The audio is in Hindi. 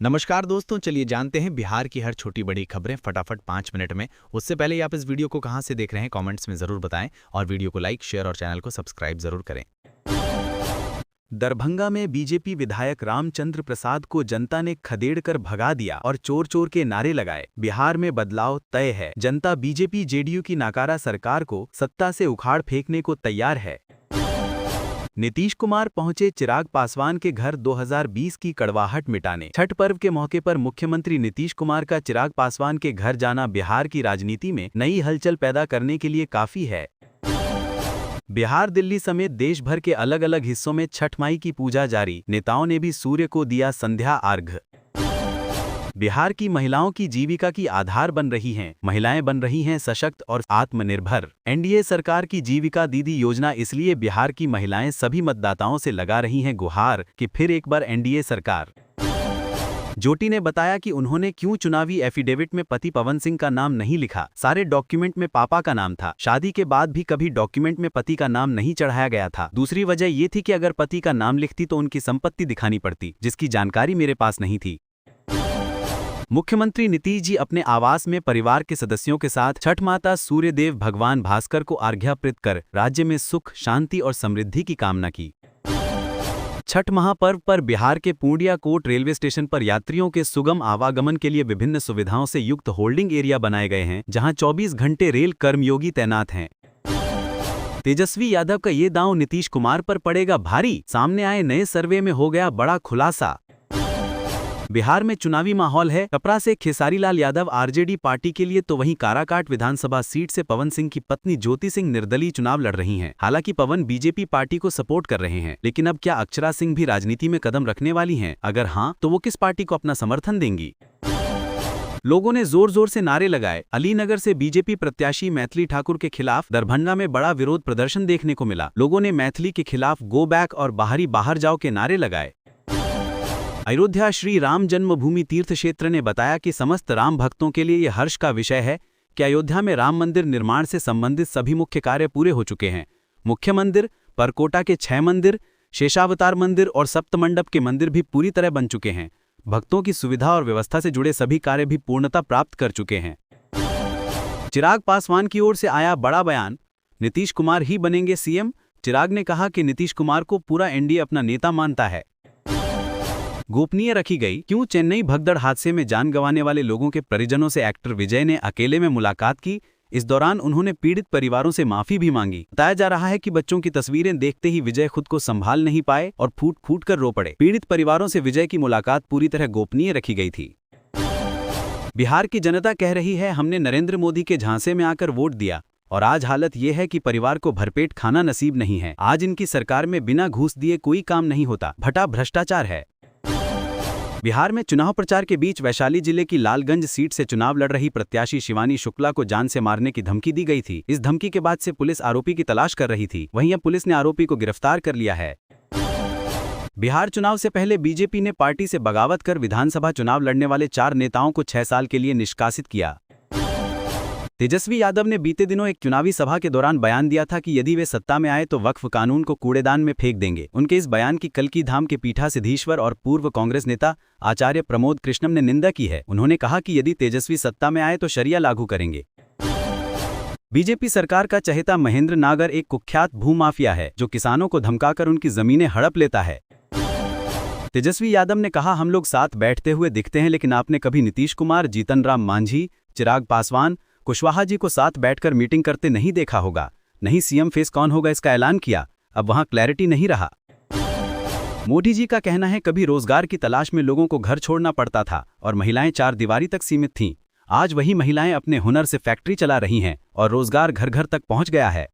नमस्कार दोस्तों, चलिए जानते हैं बिहार की हर छोटी बड़ी खबरें फटाफट 5 मिनट में। उससे पहले आप इस वीडियो को कहां से देख रहे हैं कमेंट्स में जरूर बताएं और वीडियो को लाइक, शेयर और चैनल को सब्सक्राइब जरूर करें। दरभंगा में बीजेपी विधायक रामचंद्र प्रसाद को जनता ने खदेड़कर भगा दिया और चोर चोर के नारे लगाए। बिहार में बदलाव तय है। जनता बीजेपी जेडीयू की नाकारा सरकार को सत्ता से उखाड़ फेंकने को तैयार है। नीतीश कुमार पहुंचे चिराग पासवान के घर 2020 की कड़वाहट मिटाने। छठ पर्व के मौके पर मुख्यमंत्री नीतीश कुमार का चिराग पासवान के घर जाना बिहार की राजनीति में नई हलचल पैदा करने के लिए काफी है। बिहार, दिल्ली समेत देश भर के अलग अलग हिस्सों में छठ माई की पूजा जारी। नेताओं ने भी सूर्य को दिया संध्या अर्घ्य। बिहार की महिलाओं की जीविका की आधार बन रही हैं। महिलाएं बन रही हैं सशक्त और आत्मनिर्भर। एनडीए सरकार की जीविका दीदी योजना इसलिए बिहार की महिलाएं सभी मतदाताओं से लगा रही हैं गुहार कि फिर एक बार एनडीए सरकार। ज्योति ने बताया कि उन्होंने क्यों चुनावी एफिडेविट में पति पवन सिंह का नाम नहीं लिखा। सारे डॉक्यूमेंट में पापा का नाम था। शादी के बाद भी कभी डॉक्यूमेंट में पति का नाम नहीं चढ़ाया गया था। दूसरी वजह ये थी कि अगर पति का नाम लिखती तो उनकी संपत्ति दिखानी पड़ती, जिसकी जानकारी मेरे पास नहीं थी। मुख्यमंत्री नीतीश जी अपने आवास में परिवार के सदस्यों के साथ छठ माता सूर्यदेव भगवान भास्कर को अर्घ्यार्पित कर राज्य में सुख, शांति और समृद्धि की कामना की। छठ महापर्व पर बिहार के पूर्णिया कोट रेलवे स्टेशन पर यात्रियों के सुगम आवागमन के लिए विभिन्न सुविधाओं से युक्त होल्डिंग एरिया बनाए गए हैं, जहां 24 घंटे रेल कर्मयोगी तैनात हैं। तेजस्वी यादव का ये दांव नीतीश कुमार पर पड़ेगा भारी। सामने आए नए सर्वे में हो गया बड़ा खुलासा। बिहार में चुनावी माहौल है। कपरा से खेसारीलाल यादव आरजेडी पार्टी के लिए तो वहीं काराकाट विधानसभा सीट से पवन सिंह की पत्नी ज्योति सिंह निर्दलीय चुनाव लड़ रही हैं। हालांकि पवन बीजेपी पार्टी को सपोर्ट कर रहे हैं, लेकिन अब क्या अक्षरा सिंह भी राजनीति में कदम रखने वाली हैं? अगर हां, तो वो किस पार्टी को अपना समर्थन देंगी? लोगों ने जोर जोर से नारे लगाए। अलीनगर से बीजेपी प्रत्याशी मैथिली ठाकुर के खिलाफ दरभंगा में बड़ा विरोध प्रदर्शन देखने को मिला। लोगों ने मैथिली के खिलाफ गो बैक और बाहरी बाहर जाओ के नारे लगाए। अयोध्या श्री राम जन्मभूमि तीर्थ क्षेत्र ने बताया कि समस्त राम भक्तों के लिए यह हर्ष का विषय है कि अयोध्या में राम मंदिर निर्माण से संबंधित सभी मुख्य कार्य पूरे हो चुके हैं। मुख्य मंदिर, परकोटा के 6 मंदिर, शेषावतार मंदिर और सप्तमंडप के मंदिर भी पूरी तरह बन चुके हैं। भक्तों की सुविधा और व्यवस्था से जुड़े सभी कार्य भी पूर्णता प्राप्त कर चुके हैं। चिराग पासवान की ओर से आया बड़ा बयान। नीतीश कुमार ही बनेंगे सीएम। चिराग ने कहा कि नीतीश कुमार को पूरा एनडीए अपना नेता मानता है। गोपनीय रखी गई। क्यों? चेन्नई भगदड़ हादसे में जान गंवाने वाले लोगों के परिजनों से एक्टर विजय ने अकेले में मुलाकात की। इस दौरान उन्होंने पीड़ित परिवारों से माफी भी मांगी। बताया जा रहा है कि बच्चों की तस्वीरें देखते ही विजय खुद को संभाल नहीं पाए और फूट फूट कर रो पड़े। पीड़ित परिवारों से विजय की मुलाकात पूरी तरह गोपनीय रखी गई थी। बिहार की जनता कह रही है, हमने नरेंद्र मोदी के झांसे में आकर वोट दिया और आज हालत यह है कि परिवार को भरपेट खाना नसीब नहीं है। आज इनकी सरकार में बिना घूस दिए कोई काम नहीं होता। भटा भ्रष्टाचार है। बिहार में चुनाव प्रचार के बीच वैशाली जिले की लालगंज सीट से चुनाव लड़ रही प्रत्याशी शिवानी शुक्ला को जान से मारने की धमकी दी गई थी। इस धमकी के बाद से पुलिस आरोपी की तलाश कर रही थी। वहीं अब पुलिस ने आरोपी को गिरफ्तार कर लिया है। बिहार चुनाव से पहले बीजेपी ने पार्टी से बगावत कर विधानसभा चुनाव लड़ने वाले 4 नेताओं को 6 साल के लिए निष्कासित किया। तेजस्वी यादव ने बीते दिनों एक चुनावी सभा के दौरान बयान दिया था कि यदि वे सत्ता में आए तो वक्फ कानून को कूड़ेदान में फेंक देंगे। उनके इस बयान की कल्कीधाम के पीठासीधीश्वर और पूर्व कांग्रेस नेता आचार्य प्रमोद कृष्णम ने निंदा की है। उन्होंने कहा कि यदि तेजस्वी सत्ता में आए तो शरिया लागू करेंगे। बीजेपी सरकार का चहेता महेंद्र नागर एक कुख्यात भूमाफिया है जो किसानों को धमकाकर उनकी जमीनें हड़प लेता है। तेजस्वी यादव ने कहा, हम लोग साथ बैठते हुए दिखते हैं, लेकिन आपने कभी नीतीश कुमार, जीतन राम मांझी, चिराग पासवान, कुशवाहा जी को साथ बैठकर मीटिंग करते नहीं देखा होगा। नहीं सीएम फेस कौन होगा इसका ऐलान किया। अब वहां क्लैरिटी नहीं रहा। मोदी जी का कहना है, कभी रोजगार की तलाश में लोगों को घर छोड़ना पड़ता था और महिलाएं 4 दीवारी तक सीमित थीं। आज वही महिलाएं अपने हुनर से फैक्ट्री चला रही हैं और रोजगार घर घर तक पहुंच गया है।